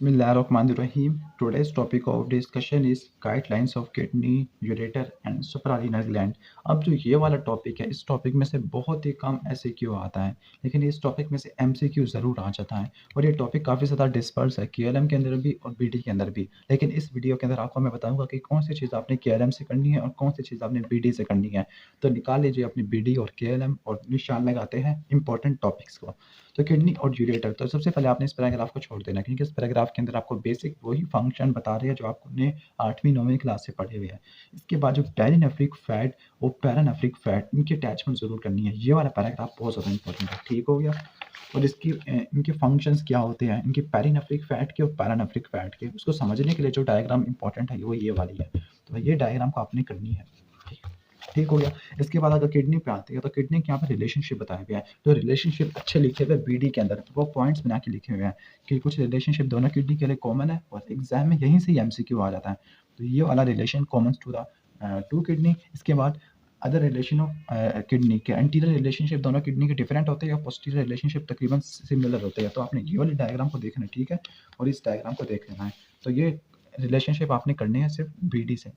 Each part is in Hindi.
Bismillahirrahmanirrahim. Today's topic of discussion is guidelines of kidney, ureter and suprarenal gland. अब जो ये वाला टॉपिक है, इस टॉपिक में से बहुत ही कम एसक्यू आता है, लेकिन इस टॉपिक में से एमसीक्यू ज़रूर आ जाता है। और ये टॉपिक काफ़ी ज़्यादा डिस्पर्स है केएलएम के अंदर भी और बीडी के अंदर भी। लेकिन इस वीडियो के अंदर आपको मैं बताऊंगा कि कौन सी चीज़ आपने केएलएम से करनी है और कौन सी चीज़ आपने बीडी से करनी है। तो निकाल लीजिए अपनी बीडी और केएलएम और निशान लगाते हैं इंपॉर्टेंट टॉपिक्स को। तो किडनी और यूरेटर, तो सबसे पहले आपने इस पैराग्राफ को छोड़ देना है, क्योंकि इस पैराग्राफ के अंदर आपको बेसिक वही फंक्शन बता रहे हैं जो आपने 8वीं 9वीं क्लास से पढ़े हुए हैं। इसके बाद जो पेरिनेफ्रिक फैट और पैरानेफ्रिक फैट, इनकी अटैचमेंट जरूर करनी है। ये वाला पैराग्राफ बहुत ज़्यादा इंपॉर्टेंट है, ठीक हो गया। और इनके फंक्शंस क्या होते हैं, इनके पेरिनेफ्रिक फैट के और पैरानेफ्रिक फैट के, उसको समझने के लिए जो डायग्राम इंपॉर्टेंट है वो ये वाली है। तो ये डायग्राम को आपने करनी है, ठीक हो गया। इसके बाद अगर किडनी पे आती है, तो किडनी के यहाँ पे रिलेशनशिप बताया गया है। तो रिलेशनशिप अच्छे लिखे हुए बीडी के अंदर वो पॉइंट्स बना के लिखे हुए हैं कि कुछ रिलेशनशिप दोनों किडनी के लिए कॉमन है, और एग्जाम में यहीं से एमसीक्यू आ जाता है। तो ये वाला relation common to the two kidney. इसके बाद अदर रिलेशन ऑफ किडनी के एंटीरियर रिलेशनशिप दोनों किडनी के डिफरेंट होते हैं, और पोस्टीरियर रिलेशनशिप तकरीबन सिमिलर होते हैं। तो आपने ये वाली डायग्राम को देखना है, ठीक है, और इस डायग्राम को देख लेना है। तो ये रिलेशनशिप आपने करनी है सिर्फ बीडी से,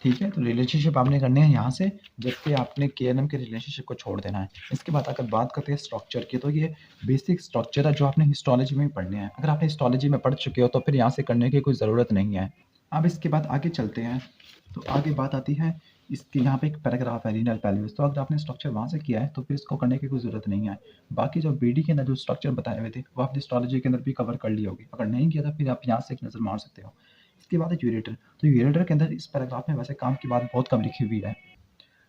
ठीक है। तो रिलेशनशिप आपने करने हैं यहाँ से, जबकि आपने केएलएम के रिलेशनशिप को छोड़ देना है। इसके बाद अगर बात करते हैं स्ट्रक्चर की, तो ये बेसिक स्ट्रक्चर है जो आपने हिस्टोलॉजी में ही पढ़ने हैं। अगर आपने हिस्टोलॉजी में पढ़ चुके हो तो फिर यहाँ से करने की कोई ज़रूरत नहीं है। अब इसके बाद आगे चलते हैं, तो आगे बात आती है इसके यहाँ पे एक पैराग्राफ है रीनल पेल्विस। तो अगर आपने स्ट्रक्चर वहाँ से किया है तो फिर इसको करने की कोई ज़रूरत नहीं है। बाकी जो बीडी के अंदर जो स्ट्रक्चर बताए हुए थे वो आपने हिस्टोलॉजी के अंदर भी कवर कर ली होगी। अगर नहीं किया तो फिर आप यहाँ से एक नज़र मार सकते हो। इसके बाद है यूरेटर। तो यूरेटर के अंदर इस पैराग्राफ में वैसे काम की बात बहुत कम लिखी हुई है,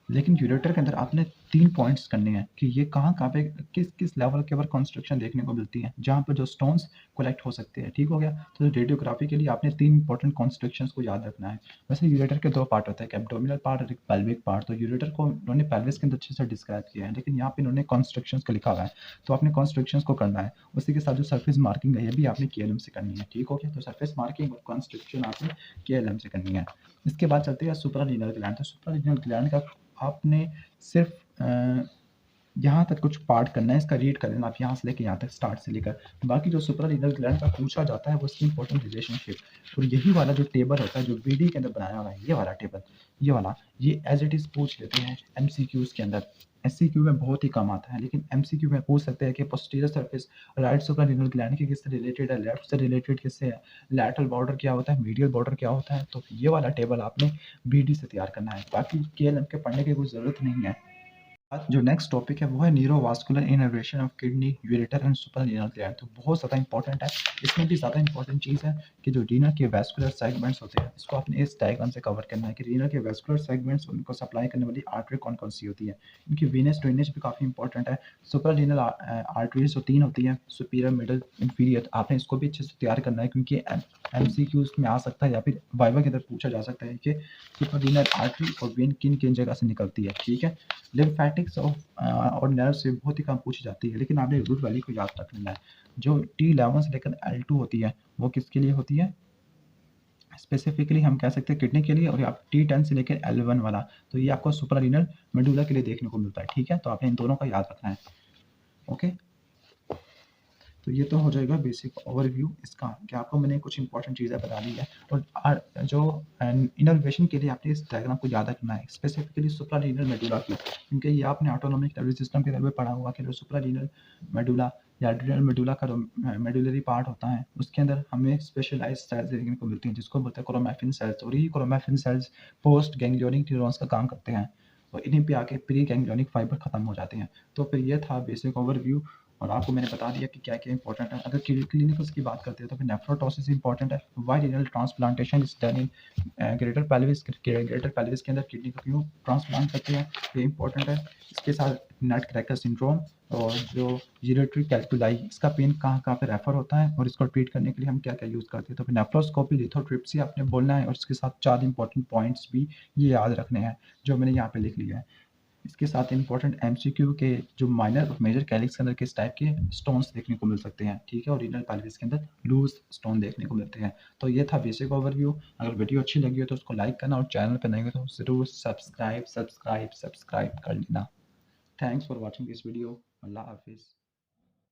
लेकिन यूरेटर के अंदर आपने 3 पॉइंट्स करने हैं कि ये कहाँ पे किस लेवल के ऊपर कंस्ट्रक्शन देखने को मिलती है, जहाँ पर जो स्टोन्स कलेक्ट हो सकते हैं, ठीक हो गया। तो रेडियोग्राफी के लिए आपने 3 इंपॉर्टेंट कंस्ट्रक्शंस को याद रखना है। वैसे यूरेटर के 2 पार्ट होते हैं, एक एब्डोमिनल पार्ट और एक पेल्विक पार्ट। तो यूरेटर को उन्होंने पेल्विस के अंदर अच्छे से डिस्क्राइब किया है, लेकिन यहाँ पे इन्होंने कंस्ट्रक्शंस को लिखा हुआ है, तो आपने कंस्ट्रक्शंस को करना है। उसी के साथ जो सरफेस मार्किंग है ये भी आपने केएलएम से करनी है, ठीक हो गया। तो सरफेस मार्किंग और कंस्ट्रक्शन आपने केएलएम से करनी है। इसके बाद चलते हैं सुप्रारीनल ग्लैंड। तो सुप्रारीनल ग्लैंड का आपने सिर्फ यहाँ तक कुछ पार्ट करना है, इसका रीड कर लेना आप यहाँ से लेकर यहाँ तक, स्टार्ट से लेकर। बाकी जो सुप्रारीनल ग्लैंड का पूछा जाता है वो इसकी इंपॉर्टेंट रिलेशनशिप, और यही वाला जो टेबल होता है जो बीडी के अंदर बनाया हुआ है, ये वाला टेबल, ये वाला, ये एज इट इज पूछ लेते हैं एमसीक्यूज के अंदर। एससीक्यू में बहुत ही कम आता है, लेकिन एमसीक्यू में पूछ सकते हैं कि posterior surface right suprarenal gland के किससे रिलेटेड है, लेफ्ट से रिलेटेड किससे है, लैटरल बॉर्डर क्या होता है, मीडियल बॉर्डर क्या होता है। तो ये वाला टेबल आपने बीडी से तैयार करना है, बाकी केएलएम के पढ़ने की कोई ज़रूरत नहीं है। जो नेक्स्ट टॉपिक है वो है neurovascular innervation of kidney, ureter and suprarenal gland. तो बहुत ज़्यादा इंपॉर्टेंट है। इसमें भी ज़्यादा इंपॉर्टेंट चीज़ है कि जो रीनल के वैस्कुलर सेगमेंट्स होते हैं, इसको आपने इस डायग्राम से कवर करना है कि रीनल के वैस्कुलर सेगमेंट्स, उनको सप्लाई करने वाली आर्टरी कौन कौन सी होती है। इनकी वीनस ड्रेनेज भी काफ़ी इंपॉर्टेंट है। सुप्रारीनल आर्टरीज जो 3 होती हैं, सुपीरियर, मिडल, इंफीरियर, आपने इसको भी अच्छे से तैयार करना है, क्योंकि एमसीक्यूज में आ सकता है या फिर वाइवा के अंदर पूछा जा सकता है कि सुप्रारीनल आर्टरी और वेन किन किन जगह से निकलती है, ठीक है। लिम्फेटिक्स और नर्व से बहुत ही कम पूछी जाती है, लेकिन आपने रूट वैली को याद रख लेना है। जो T11 से लेकर L2 होती है वो किसके लिए होती है, स्पेसिफिकली हम कह सकते हैं किडनी के लिए। और आप T10 से लेकर L1 वाला, तो ये आपको सुप्रारीनल मेडुला के लिए देखने को मिलता है, ठीक है। तो आपने इन दोनों का याद रखना है, ओके। तो ये तो हो जाएगा बेसिक ओवरव्यू इसका, कि आपको मैंने कुछ इंपॉर्टेंट चीज़ें बता दी है। और जो इनर्वेशन के लिए आपने इस डायग्राम को याद रखना है, स्पेसिफिकली सुप्रारीनल मेडुला की, क्योंकि ये आपने ऑटोनॉमिक नर्वस सिस्टम के अंदर में पढ़ा हुआ कि जो सुप्रारीनल मेडुला या एड्रिनल मेडुला का जो मेडुलरी पार्ट होता है, उसके अंदर हमें स्पेशलाइज्ड सेल्स देखने को मिलती हैं, जिसको बोलते हैं क्रोमैफिन सेल्स। और ये chromaffin sales post ganglionic neurons का काम करते हैं, और इन्हीं पे आके प्री गैंग्लियोनिक फाइबर खत्म हो जाते हैं। तो फिर ये था बेसिक ओवरव्यू, और आपको मैंने बता दिया कि क्या क्या इंपॉर्टेंट है। अगर क्लिनिकल्स की बात करते हैं तो फिर नेफ्रोटोसिस इंपॉर्टेंट है, why renal transplantation is done in greater pelvis के अंदर किडनी को क्यों ट्रांसप्लांट करते हैं, ये इंपॉर्टेंट है। इसके साथ नट क्रैकर सिंड्रोम और जो यूरेटरी कैल्कुलाई, इसका पेन कहाँ कहाँ पे रेफर होता है और इसको ट्रीट करने के लिए हम क्या क्या यूज़ करते हैं। तो फिर नेफ्रोस्कोपी, लिथोट्रिप्सी आपने बोलना है, और इसके साथ 4 इंपॉर्टेंट पॉइंट्स भी ये याद रखने हैं जो मैंने यहाँ पे लिख लिया है। इसके साथ इंपॉर्टेंट एमसीक्यू के जो माइनर और मेजर कैलिक्स के अंदर किस टाइप के स्टोन्स देखने को मिल सकते हैं, ठीक है। और रीनल पेल्विस के अंदर लूज स्टोन देखने को मिलते हैं। तो ये था बेसिक ओवरव्यू। अगर वीडियो अच्छी लगी हो तो उसको लाइक करना, और चैनल पर नए हो तो ज़रूर सब्सक्राइब कर लेना। Thanks for watching this video. अल्लाह हाफिज़।